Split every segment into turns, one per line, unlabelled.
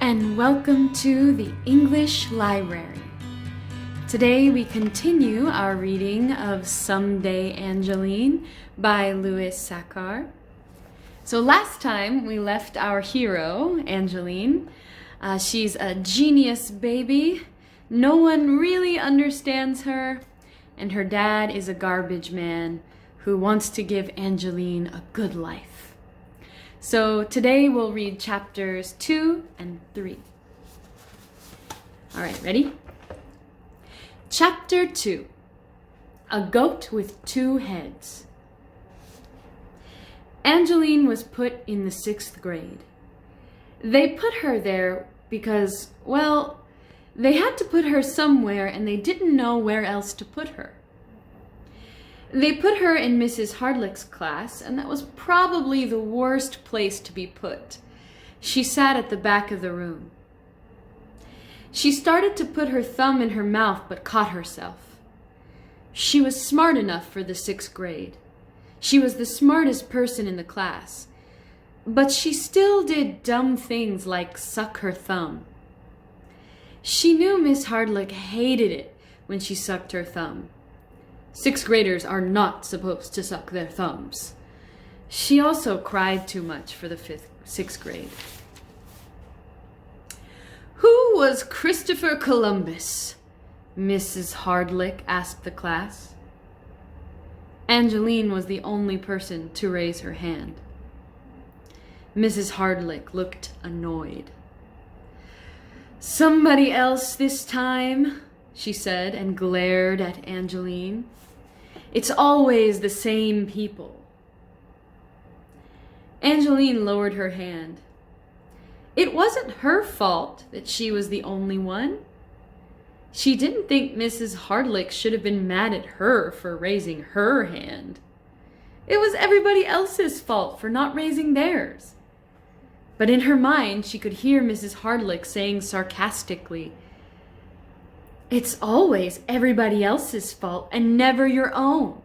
and welcome to the English Library. Today we continue our reading of Someday Angeline by Louis Sachar. So last time we left our hero, Angeline. She's a genius baby. No one really understands her, and her dad is a garbage man who wants to give Angeline a good life. So today we'll read chapters 2 and 3. All right, ready? Chapter 2, A Goat with Two Heads. Angeline was put in the 6th grade. They put her there because, well, they had to put her somewhere and they didn't know where else to put her. They put her in Mrs. Hardlick's class, and that was probably the worst place to be put. She sat at the back of the room. She started to put her thumb in her mouth, but caught herself. She was smart enough for the 6th grade. She was the smartest person in the class. But she still did dumb things like suck her thumb. She knew Miss Hardlick hated it when she sucked her thumb. 6th graders are not supposed to suck their thumbs. She also cried too much for the 6th grade. Who was Christopher Columbus? Mrs. Hardlick asked the class. Angeline was the only person to raise her hand. Mrs. Hardlick looked annoyed. Somebody else this time, she said, and glared at Angeline. It's always the same people. Angeline lowered her hand. It wasn't her fault that she was the only one. She didn't think Mrs. Hardlick should have been mad at her for raising her hand. It was everybody else's fault for not raising theirs. But in her mind, she could hear Mrs. Hardlick saying sarcastically, "It's always everybody else's fault and never your own."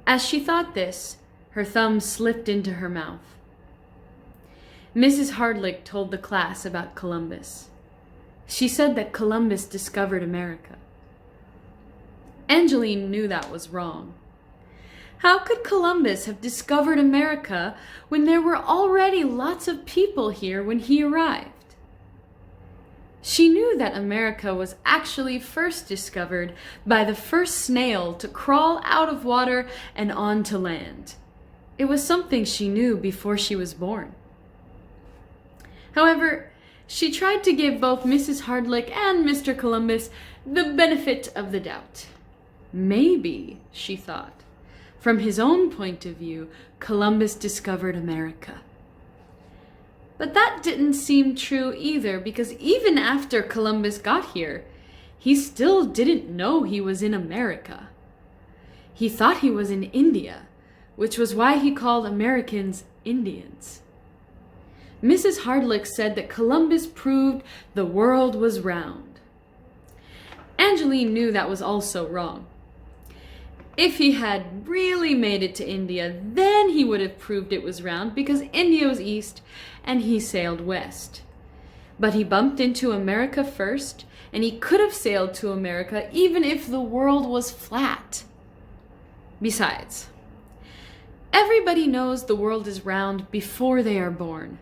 As she thought this, her thumb slipped into her mouth. Mrs. Hardlick told the class about Columbus. She said that Columbus discovered America. Angeline knew that was wrong. How could Columbus have discovered America when there were already lots of people here when he arrived? She knew that America was actually first discovered by the first snail to crawl out of water and onto land. It was something she knew before she was born. However, she tried to give both Mrs. Hardlick and Mr. Columbus the benefit of the doubt. Maybe, she thought, from his own point of view, Columbus discovered America. But that didn't seem true either, because even after Columbus got here, he still didn't know he was in America. He thought he was in India, which was why he called Americans Indians. Mrs. Hardlick said that Columbus proved the world was round. Angeline knew that was also wrong. If he had really made it to India, then he would have proved it was round because India was east and he sailed west. But he bumped into America first, and he could have sailed to America even if the world was flat. Besides, everybody knows the world is round before they are born.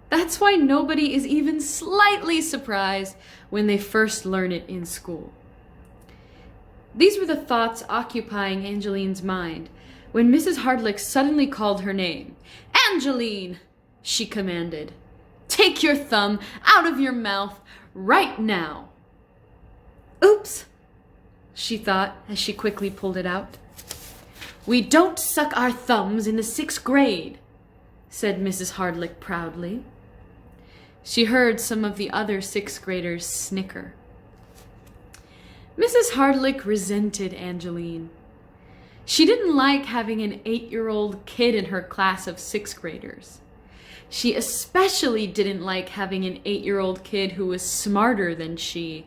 That's why nobody is even slightly surprised when they first learn it in school. These were the thoughts occupying Angeline's mind when Mrs. Hardlick suddenly called her name. "Angeline!" she commanded. "Take your thumb out of your mouth right now." "Oops," she thought as she quickly pulled it out. "We don't suck our thumbs in the 6th grade," said Mrs. Hardlick proudly. She heard some of the other 6th graders snicker. Mrs. Hardlick resented Angeline. She didn't like having an 8-year-old kid in her class of 6th graders. She especially didn't like having an 8-year-old kid who was smarter than she,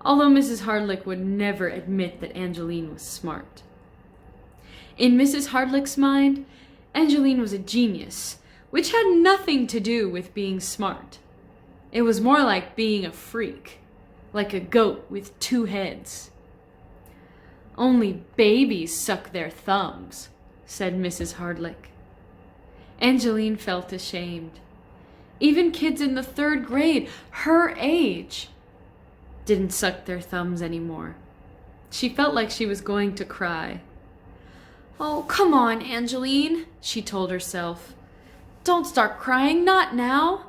although Mrs. Hardlick would never admit that Angeline was smart. In Mrs. Hardlick's mind, Angeline was a genius, which had nothing to do with being smart. It was more like being a freak, like a goat with two heads. Only babies suck their thumbs, said Mrs. Hardlick. Angeline felt ashamed. Even kids in the 3rd grade, her age, didn't suck their thumbs anymore. She felt like she was going to cry. "Oh, come on, Angeline," she told herself. "Don't start crying, not now."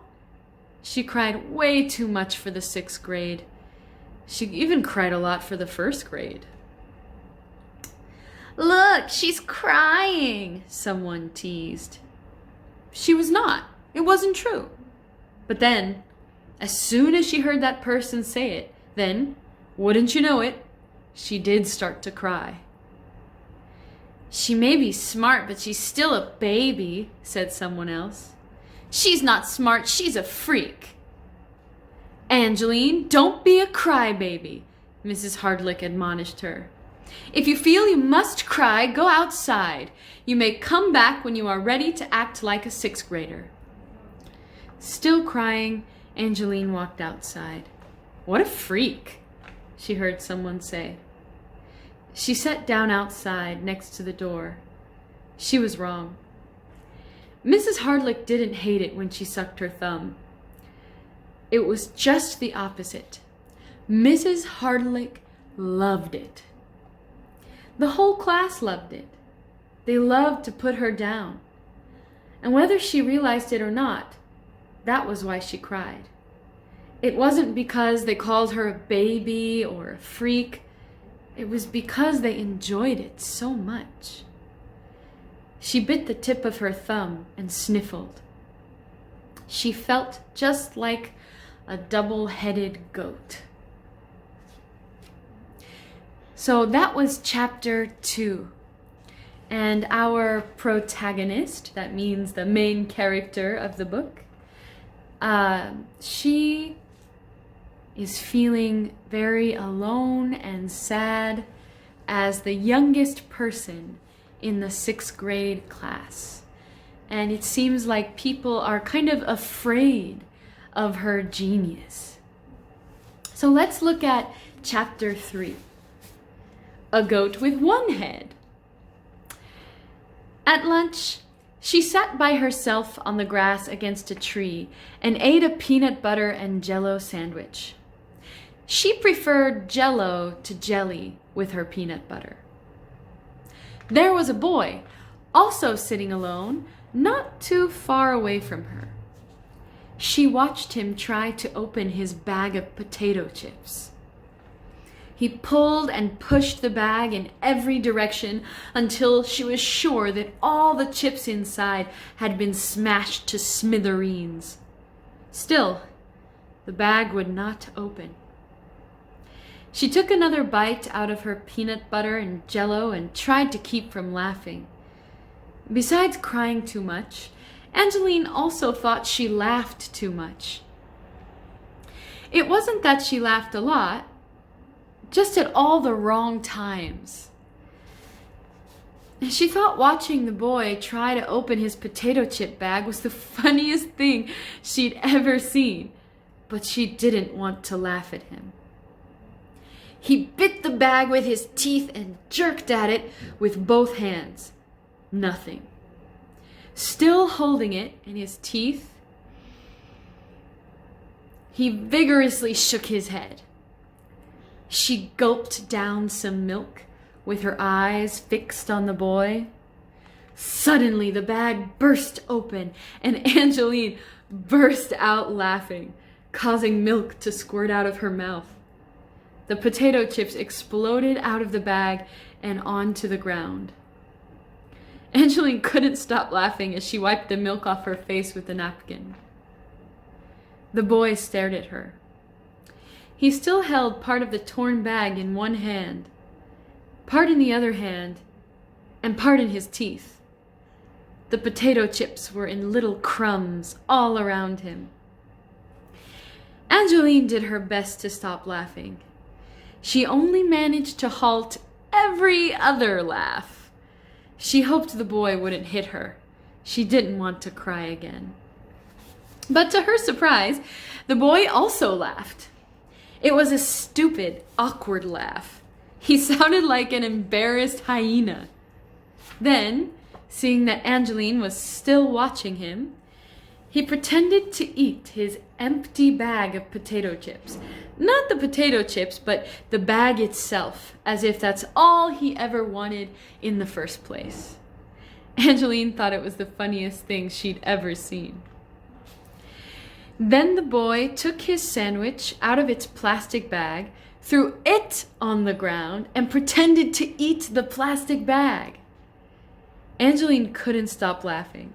She cried way too much for the 6th grade. She even cried a lot for the 1st grade. "Look, she's crying," someone teased. She was not. It wasn't true. But then, as soon as she heard that person say it, then, wouldn't you know it, she did start to cry. "She may be smart, but she's still a baby," said someone else. "She's not smart, she's a freak." "Angeline, don't be a crybaby," Mrs. Hardlick admonished her. "If you feel you must cry, go outside. You may come back when you are ready to act like a 6th grader." Still crying, Angeline walked outside. "What a freak," she heard someone say. She sat down outside next to the door. She was wrong. Mrs. Hardlick didn't hate it when she sucked her thumb. It was just the opposite. Mrs. Hardlick loved it. The whole class loved it. They loved to put her down. And whether she realized it or not, that was why she cried. It wasn't because they called her a baby or a freak. It was because they enjoyed it so much. She bit the tip of her thumb and sniffled. She felt just like a double-headed goat. So that was chapter 2. And our protagonist, that means the main character of the book, she is feeling very alone and sad as the youngest person in the 6th grade class. And it seems like people are kind of afraid of her genius. So let's look at chapter 3. A goat with one head. At lunch, she sat by herself on the grass against a tree and ate a peanut butter and Jell-O sandwich. She preferred Jell-O to jelly with her peanut butter. There was a boy, also sitting alone, not too far away from her. She watched him try to open his bag of potato chips. He pulled and pushed the bag in every direction until she was sure that all the chips inside had been smashed to smithereens. Still, the bag would not open. She took another bite out of her peanut butter and Jell-O and tried to keep from laughing. Besides crying too much, Angeline also thought she laughed too much. It wasn't that she laughed a lot, just at all the wrong times. She thought watching the boy try to open his potato chip bag was the funniest thing she'd ever seen, but she didn't want to laugh at him. He bit the bag with his teeth and jerked at it with both hands. Nothing. Still holding it in his teeth, he vigorously shook his head. She gulped down some milk with her eyes fixed on the boy. Suddenly the bag burst open and Angeline burst out laughing, causing milk to squirt out of her mouth. The potato chips exploded out of the bag and onto the ground. Angeline couldn't stop laughing as she wiped the milk off her face with a napkin. The boy stared at her. He still held part of the torn bag in one hand, part in the other hand, and part in his teeth. The potato chips were in little crumbs all around him. Angeline did her best to stop laughing. She only managed to halt every other laugh. She hoped the boy wouldn't hit her. She didn't want to cry again. But to her surprise, the boy also laughed. It was a stupid, awkward laugh. He sounded like an embarrassed hyena. Then, seeing that Angeline was still watching him, he pretended to eat his empty bag of potato chips. Not the potato chips, but the bag itself, as if that's all he ever wanted in the first place. Angeline thought it was the funniest thing she'd ever seen. Then the boy took his sandwich out of its plastic bag, threw it on the ground, and pretended to eat the plastic bag. Angeline couldn't stop laughing.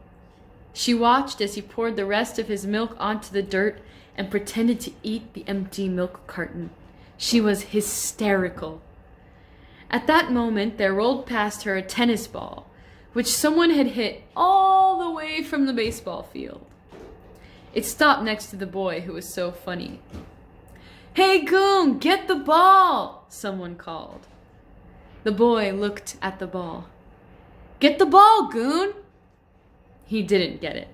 She watched as he poured the rest of his milk onto the dirt and pretended to eat the empty milk carton. She was hysterical. At that moment, there rolled past her a tennis ball, which someone had hit all the way from the baseball field. It stopped next to the boy, who was so funny. "Hey, Goon, get the ball!" someone called. The boy looked at the ball. "Get the ball, Goon!" He didn't get it.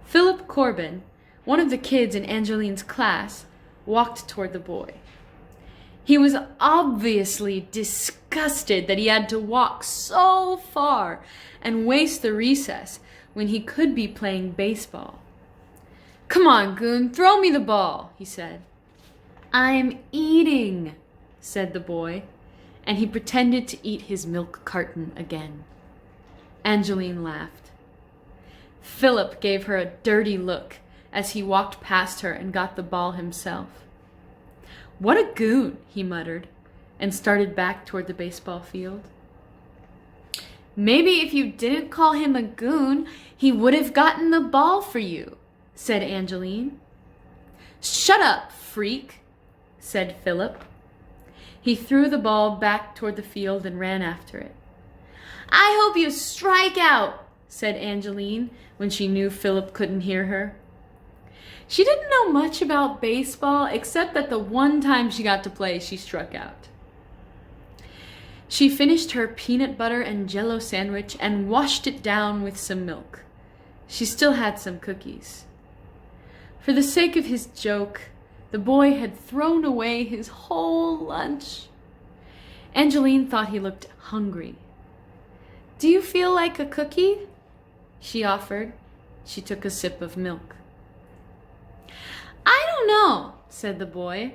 Philip Corbin, one of the kids in Angeline's class, walked toward the boy. He was obviously disgusted that he had to walk so far and waste the recess when he could be playing baseball. "Come on, Goon, throw me the ball," he said. "I'm eating," said the boy, and he pretended to eat his milk carton again. Angeline laughed. Philip gave her a dirty look as he walked past her and got the ball himself. "What a goon," he muttered, and started back toward the baseball field. "Maybe if you didn't call him a goon, he would have gotten the ball for you," said Angeline. "Shut up, freak," said Philip. He threw the ball back toward the field and ran after it. "I hope you strike out," said Angeline when she knew Philip couldn't hear her. She didn't know much about baseball, except that the one time she got to play, she struck out. She finished her peanut butter and jello sandwich and washed it down with some milk. She still had some cookies. For the sake of his joke, the boy had thrown away his whole lunch. Angeline thought he looked hungry. "Do you feel like a cookie?" she offered. She took a sip of milk. "I don't know," said the boy.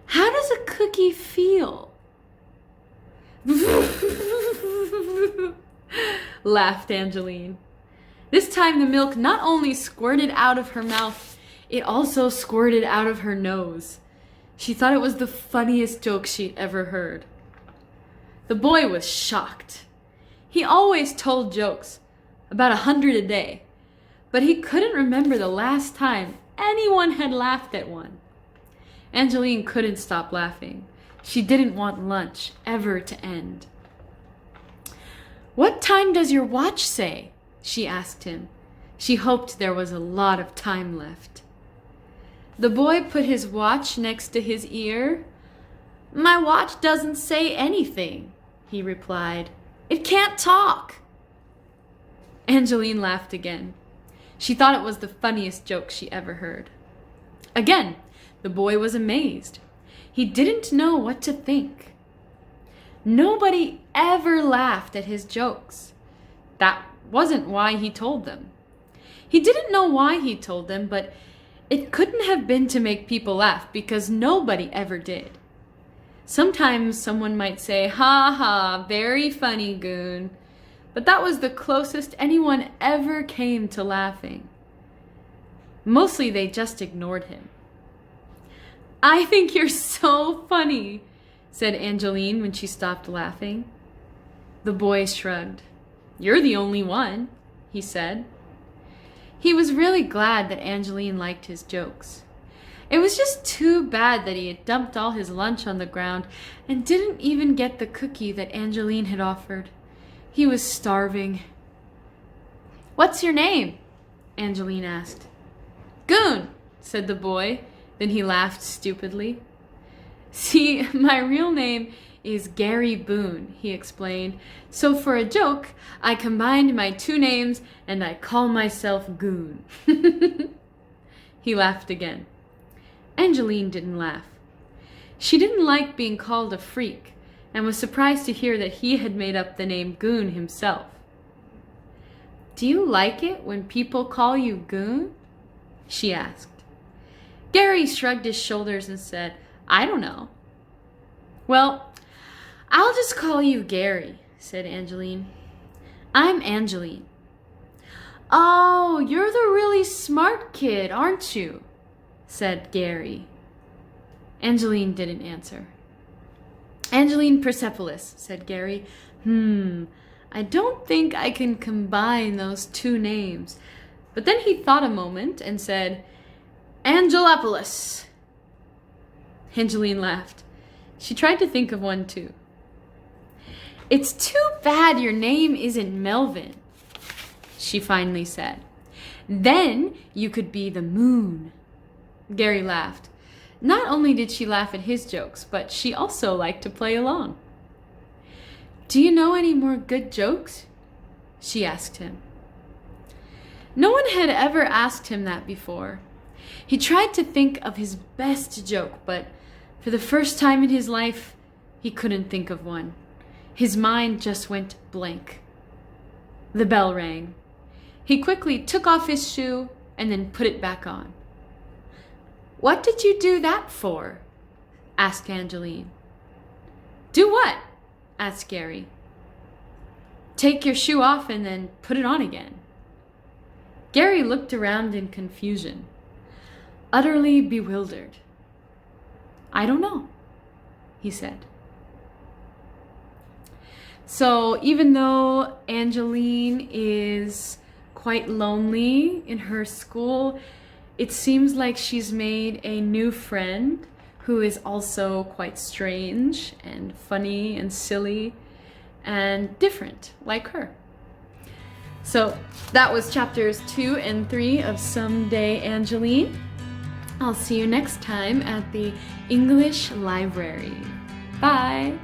"How does a cookie feel?" laughed Angeline. This time the milk not only squirted out of her mouth, it also squirted out of her nose. She thought it was the funniest joke she'd ever heard. The boy was shocked. He always told jokes, about 100 a day, but he couldn't remember the last time anyone had laughed at one. Angeline couldn't stop laughing. She didn't want lunch ever to end. "What time does your watch say?" she asked him. She hoped there was a lot of time left. The boy put his watch next to his ear. "My watch doesn't say anything," he replied. "It can't talk." Angeline laughed again. She thought it was the funniest joke she ever heard. Again, the boy was amazed. He didn't know what to think. Nobody ever laughed at his jokes. That wasn't why he told them. He didn't know why he told them, but it couldn't have been to make people laugh because nobody ever did. Sometimes someone might say, "Ha ha, very funny, Goon." But that was the closest anyone ever came to laughing. Mostly they just ignored him. "I think you're so funny," said Angeline when she stopped laughing. The boy shrugged. "You're the only one," he said. He was really glad that Angeline liked his jokes. It was just too bad that he had dumped all his lunch on the ground and didn't even get the cookie that Angeline had offered. He was starving. "What's your name?" Angeline asked. "Goon," said the boy. Then he laughed stupidly. "See, my real name is Gary Boone, he explained. So for a joke, I combined my two names and I call myself Goon. He laughed again. Angeline didn't laugh. She didn't like being called a freak and was surprised to hear that he had made up the name Goon himself. Do you like it when people call you Goon? She asked. Gary shrugged his shoulders and said, I don't know. Well, I'll just call you Gary, said Angeline. I'm Angeline. Oh, you're the really smart kid, aren't you? Said Gary. Angeline didn't answer. Angeline Persepolis, said Gary. I don't think I can combine those two names. But then he thought a moment and said, Angelopolis. Angeline laughed. She tried to think of one too. It's too bad your name isn't Melvin, she finally said. Then you could be the moon. Gary laughed. Not only did she laugh at his jokes, but she also liked to play along. Do you know any more good jokes? She asked him. No one had ever asked him that before. He tried to think of his best joke, but for the first time in his life, he couldn't think of one. His mind just went blank. The bell rang. He quickly took off his shoe and then put it back on. What did you do that for? Asked Angeline. Do what? Asked Gary. Take your shoe off and then put it on again. Gary looked around in confusion, utterly bewildered. I don't know, he said. So even though Angeline is quite lonely in her school, it seems like she's made a new friend who is also quite strange and funny and silly and different like her. So that was chapters 2 and 3 of Someday Angeline. I'll see you next time at the English Library. Bye!